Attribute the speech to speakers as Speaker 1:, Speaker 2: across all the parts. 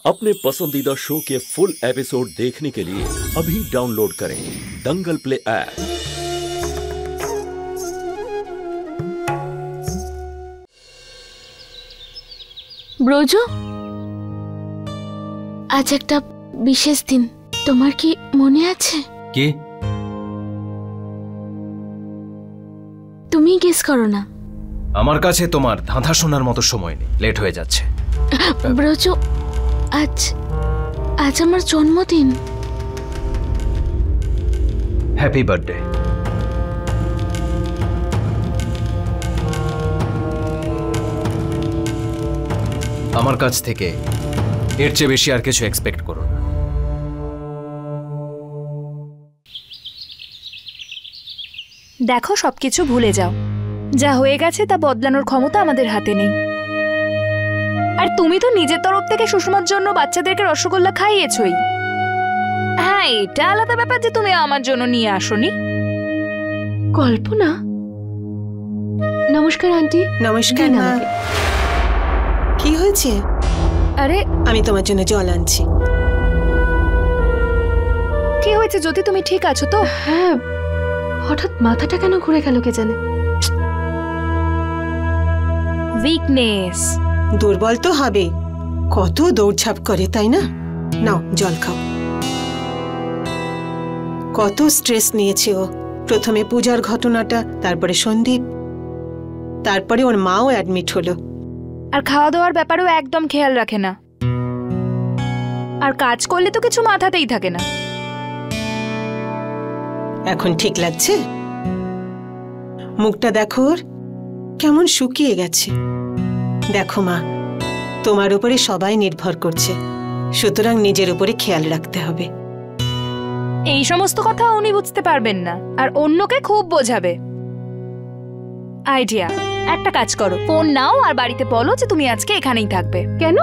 Speaker 1: अपने पसंदीदा शो के फुल एपिसोड देखने के लिए अभी डाउनलोड करें दंगल प्ले ऐप।
Speaker 2: ব্রজো, আজ একটা বিশেষ দিন, তোমার কি মনে আছে?
Speaker 3: কি?
Speaker 2: তুমি গেস করো না।
Speaker 3: আমার কাছে তোমার ধাঁধা শোনার মতো সময় নেই, লেট হয়ে যাচ্ছে।
Speaker 2: ব্রজো, আজ আমার জন্মদিন।
Speaker 3: Happy birthday. আমার কাছ থেকে এর চেয়ে বেশি আর কিছু এক্সপেক্ট করো না।
Speaker 4: দেখো, সবকিছু ভুলে যাও। যা হয়ে গেছে তা বদলানোর ক্ষমতা আমাদের হাতে নেই। আর তুমি তো নিজের তরফ থেকে সুষমার জন্য বাচ্চাদেরকে রসগোল্লা খাইয়েছই। হ্যাঁ, এটা আলাদা ব্যাপার যে তুমি আমার জন্য নিয়ে আসোনি।
Speaker 2: কল্পনা, নমস্কার আন্টি।
Speaker 5: নমস্কার। না, কি হয়েছে?
Speaker 4: আরে,
Speaker 5: আমি তোমার জন্য জল আনছি।
Speaker 4: কি হয়েছে জ্যোতি, তুমি ঠিক আছো তো?
Speaker 2: হ্যাঁ, হঠাৎ মাথাটা কেন ঘুরে গেল কে জানে।
Speaker 4: উইকনেস।
Speaker 5: দুর্বল তো হবে, কত দৌড়ঝাঁপ করে, তাই না? নাও জল খাও। কত স্ট্রেস নিয়েছে ও। প্রথমে পূজার ঘটনাটা, তারপরে সন্দীপ, তারপরে ওর মাও অ্যাডমিট হলো।
Speaker 4: আর খাওয়া দাওয়ার ব্যাপারেও একদম খেয়াল রাখে না। আর কাজ করলে তো কিছু মাথাতেই থাকে না।
Speaker 5: এখন ঠিক লাগছে? মুখটা দেখো ওর, কেমন শুকিয়ে গেছে। দেখো মা, তোমার উপরে সবাই নির্ভর করছে, সুতরাং নিজের উপরে খেয়াল রাখতে হবে।
Speaker 4: এই সমস্ত কথা উনি বুঝতে পারবেন না, আর অন্যকে খুব বোঝাবে। আইডিয়া, একটা কাজ করো, ফোন নাও আর বাড়িতে বলো যে তুমি আজকে এখানেই থাকবে।
Speaker 2: কেন?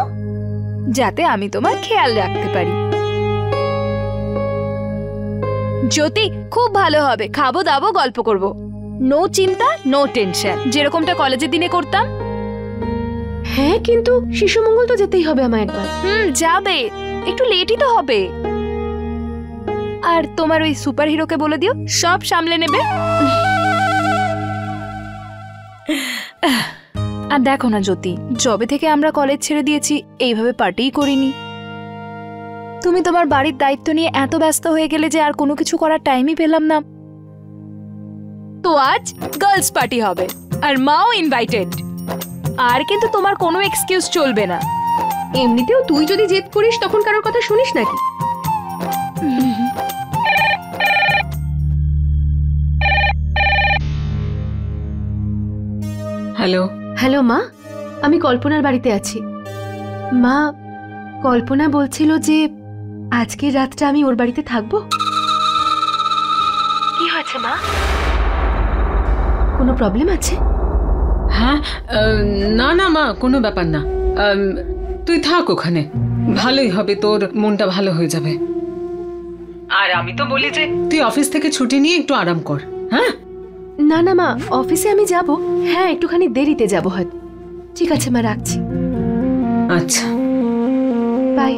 Speaker 4: যাতে আমি তোমার খেয়াল রাখতে পারি। জ্যোতি, খুব ভালো হবে, খাবো দাবো, গল্প করব, নো চিন্তা নো টেনশন, যেরকমটা কলেজের দিনে করতাম।
Speaker 2: হ্যাঁ, কিন্তু শিশু মঙ্গল তো যেতেই হবে আমায় একবার।
Speaker 4: যাবে, একটু লেটই তো হবে। আর তোমার ওই সুপার হিরোকে বলে দিও, সব সামলে নেবে। আর দেখো না জ্যোতি, যবে থেকে আমরা কলেজ ছেড়ে দিয়েছি এইভাবে পার্টিই করিনি। তুমি তোমার বাড়ির দায়িত্ব নিয়ে এত ব্যস্ত হয়ে গেলে যে আর কোনো কিছু করার টাইমই পেলাম না। তো আজ গার্লস পার্টি হবে, আর মাও ইনভাইটেড। আর কিন্তু তোমার কোনো এক্সকিউজ চলবে না।
Speaker 2: এমনিতেও তুই যদি জেদ করিস তখন কারোর কথা শুনিস নাকি?
Speaker 5: হ্যালো।
Speaker 2: হ্যালো মা, আমি কল্পনার বাড়িতে আছি। মা, কল্পনা বলছিল যে আজকের রাতটা আমি ওর বাড়িতে থাকবো। কি হয়েছে মা? কোনো প্রবলেম আছে?
Speaker 6: হ্যাঁ, না না মা, কোনো ব্যাপার না। তুই থাক ওখানে, ভালোই হবে, তোর মনটা ভালো হয়ে যাবে। আর আমি তো বলি যে তুই অফিস থেকে ছুটি নিয়ে একটু আরাম কর। হ্যাঁ?
Speaker 2: না না মা, অফিসে আমি যাব। হ্যাঁ, একটুখানি দেরিতে যাব হয়তো। ঠিক আছে মা, রাখছি।
Speaker 6: আচ্ছা,
Speaker 2: বাই।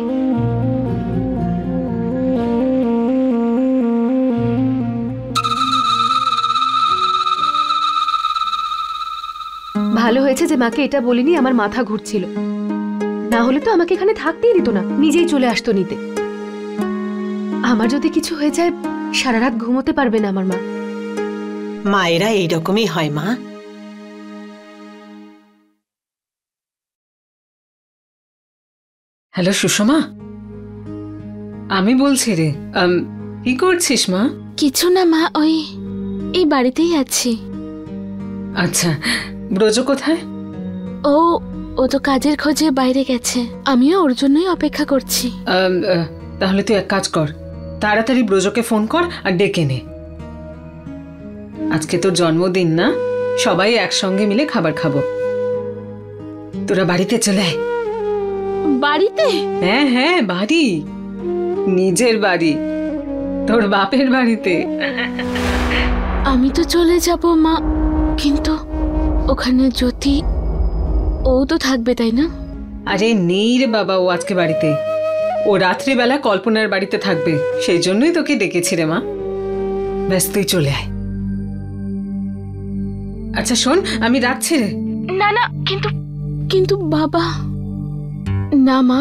Speaker 2: ভালো হয়েছে যে মাকে এটা বলিনি, আমার মাথা ঘুরছিল। না হলে তো আমাকে এখানে থাকতেই দিত না, নিজেই চলে আসতো নিতে। আমার যদি কিছু হয়ে যায় সারা রাত ঘুমোতে পারবে না আমার মা।
Speaker 5: মায়েরা এইরকমই হয় মা।
Speaker 6: হ্যালো সুষমা, আমি বলছি রে। কি করছিস মা?
Speaker 2: কিছু না মা, ওই এই বাড়িতেই আছি।
Speaker 6: আচ্ছা, ব্রজ কোথায়?
Speaker 2: ও তো কাজের খোঁজে বাইরে গেছে, আমিও ওর জন্যই অপেক্ষা করছি।
Speaker 6: তাহলে তুই এক কাজ কর, তাড়াতাড়ি ব্রজকে ফোন কর আর ডেকে নে। আজকে তোর জন্মদিন না, সবাই একসঙ্গে মিলে খাবার খাবো। তোরা বাড়িতে চলে আয়।
Speaker 2: বাড়িতে?
Speaker 6: হ্যাঁ হ্যাঁ, বাড়ি, নিজের বাড়ি, তোর বাপের বাড়িতে।
Speaker 2: আমি তো চলে যাব মা, কিন্তু ওখানে জ্যোতি, ও তো থাকবে তাই না?
Speaker 6: আরে নেই রে বাবা, ও আজকে বাড়িতে। ও রাত্রিবেলা কল্পনার বাড়িতে থাকবে, সেই জন্যই তোকে ডেকেছি রে মা। ব্যাস তুই চলে আয়। আচ্ছা শোন, আমি রাখছি রে।
Speaker 2: না না, কিন্তু কিন্তু বাবা। না মা,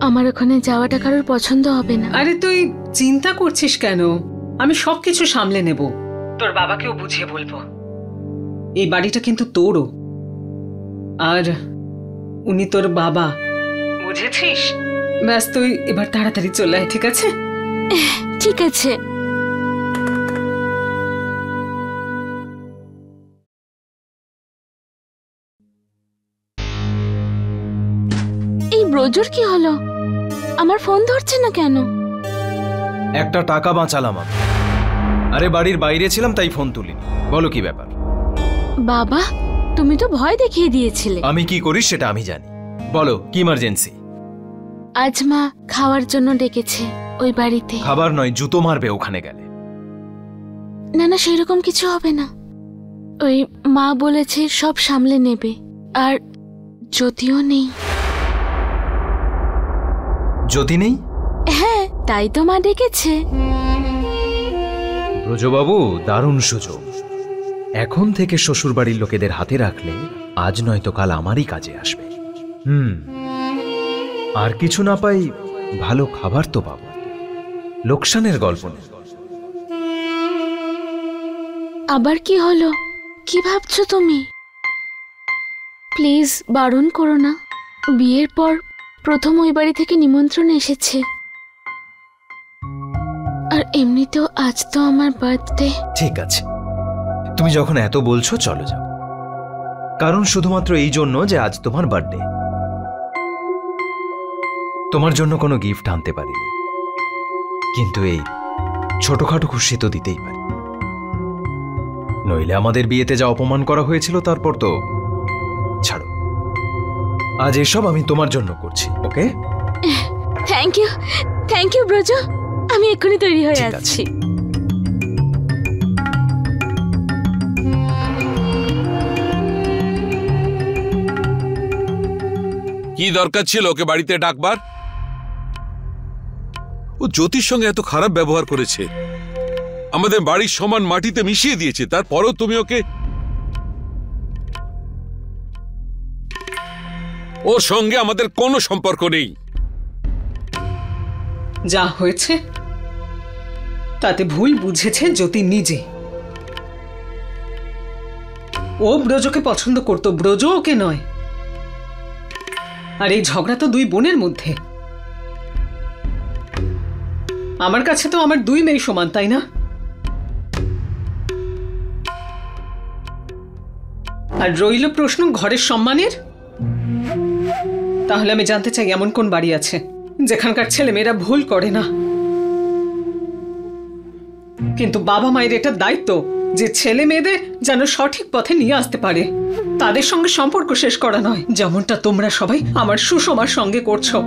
Speaker 2: আমার ওখানে যাওয়াটা কারোর পছন্দ হবে না।
Speaker 6: আরে তুই চিন্তা করছিস কেন? আমি সবকিছু সামলে নেব, তোর বাবাকেও বুঝিয়ে বলবো। এই বাড়িটা কিন্তু তোরও, আর উনি তোর বাবা, বুঝেছিস? ব্যাস তুই এবার তাড়াতাড়ি চলে আয়, ঠিক আছে?
Speaker 2: ঠিক আছে। এই ব্রজর কি হলো? আমার ফোন ধরছে না কেন?
Speaker 3: একটা টাকা বাঁচালাম আমি। আরে বাড়ির বাইরে ছিলাম তাই ফোন তুলিনি। বলো কি ব্যাপার?
Speaker 2: বাবা, তুমি তো ভয় দেখিয়ে দিয়েছিলে।
Speaker 3: আমি কি করি সেটা আমি জানি। বলো কি ইমার্জেন্সি?
Speaker 2: আজ মা খাওয়ার জন্য ডেকেছে ওই বাড়িতে।
Speaker 3: খাবার নয়, জুতো মারবে ওখানে গেলে।
Speaker 2: না না, সেরকম কিছু হবে না। ওই মা বলেছে সব সামলে নেবে, আর যদিও নেই।
Speaker 3: যদি নেই?
Speaker 2: হ্যাঁ, তাই তো মা ডেকেছে।
Speaker 3: ব্রজবাবু, দারুণ সুযোগ। এখন থেকে শ্বশুর বাড়ির লোকেদের হাতে রাখলে আজ নয়তো কাল আমারই কাজে আসবে। আর কিছু না পাই, ভালো খাবার তো পাবো। লোকসানের গল্প নেই।
Speaker 2: আবার কি হলো? কি ভাবছো তুমি? প্লিজ বারণ করো না। বিয়ের পর প্রথম ওই বাড়ি থেকে নিমন্ত্রণ এসেছে, আর এমনিতেও আজ তো আমার বার্থডে।
Speaker 3: ঠিক আছে, তুমি যখন এত বলছো চলো যাও। কারণ শুধুমাত্র এই জন্য যে আজ তোমার বার্থডে। তোমার জন্য কোনো গিফট আনতে পারিনি, কিন্তু এই ছোটখাটো খুশি তো দিতেই পারি। নইলে আমাদের বিয়েতে যা অপমান করা হয়েছিল তারপর তো ছাড়ো। আজ এসব আমি তোমার জন্য করছি, ওকে?
Speaker 2: Thank you Braj. আমি এক্ষুনি তৈরি হয়ে যাচ্ছি।
Speaker 7: কি দরকার ছিল ওকে বাড়িতে ডাকবার? ও জ্যোতির সঙ্গে এত খারাপ ব্যবহার করেছে, আমাদের বাড়ির সমান মাটিতে মিশিয়ে দিয়েছে, তারপরও তুমি ওকে। ওর সঙ্গে আমাদের কোনো সম্পর্ক নেই।
Speaker 6: যা হয়েছে তাতে ভুল বুঝেছে জ্যোতি নিজে। ও ব্রজকে পছন্দ করত, ব্রজ ওকে নয়। আর এই ঝগড়া তো দুই বোনের মধ্যে। আমার কাছে তো আমার দুই মেয়ে সমান, তাই না? আর রইল প্রশ্ন ঘরের সম্মানের, তাহলে আমি জানতে চাই এমন কোন বাড়ি আছে যেখানকার ছেলে মেয়েরা ভুল করে না? কিন্তু বাবা মায়ের এটা দায়িত্ব যে ছেলে মেয়েদের যেন সঠিক পথে নিয়ে আসতে পারে, তাদের সঙ্গে সম্পর্ক শেষ করা নয়, যেমনটা তোমরা সবাই আমার সুষমার সঙ্গে করছো।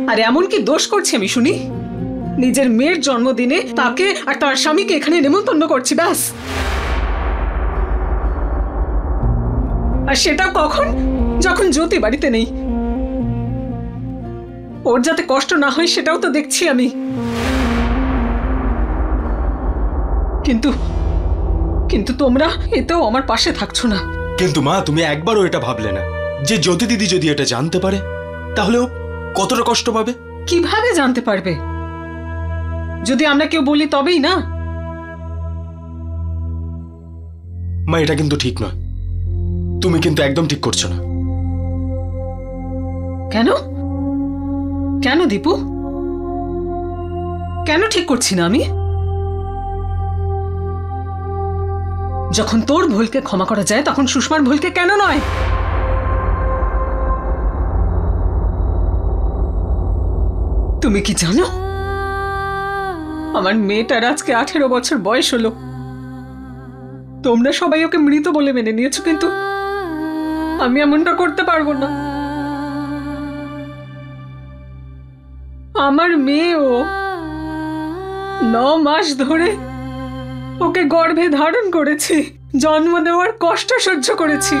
Speaker 6: আর এমন কি দোষ করছি আমি শুনি? নিজের মেয়ের জন্মদিনে তাকে আর তার স্বামীকে এখানে নেমন্তন্ন করছি, ব্যাস। আর সেটা কখন? যখন জ্যোতি বাড়িতে নেই। ওর যাতে কষ্ট না হয় সেটাও তো দেখছি আমি। কিন্তু কিন্তু তোমরা এতেও আমার পাশে থাকছো না।
Speaker 8: কিন্তু মা, তুমি একবারও এটা ভাবলে না যে জ্যোতি দিদি যদি এটা জানতে পারে তাহলে ও কতটা কষ্ট পাবে?
Speaker 6: কিভাবে জানতে পারবে? যদি আমরা কেউ বলি তবেই না।
Speaker 8: মা, এটা কিন্তু ঠিক নয়। তুমি কিন্তু একদম ঠিক করছো না।
Speaker 6: কেন কেন দীপু, কেন ঠিক করছি না আমি? যখন তোর ভুলকে ক্ষমা করা যায় তখন সুষমার ভুলকে কেন নয়? তুমি কি জানো, আমার মেয়েটার আজকে 18 বছর বয়স হলো। তোমরা সবাই ওকে মৃত বলে মেনে নিয়েছো, কিন্তু আমি এমনটা করতে পারবো না। আমার মেয়েও 9 মাস ধরে ওকে গর্ভে ধারণ করেছি, জন্ম দেওয়ার কষ্ট সহ্য করেছি।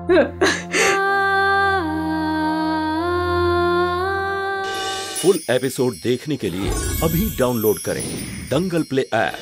Speaker 1: फुल एपिसोड देखने के लिए अभी डाउनलोड करें दंगल प्ले ऐप।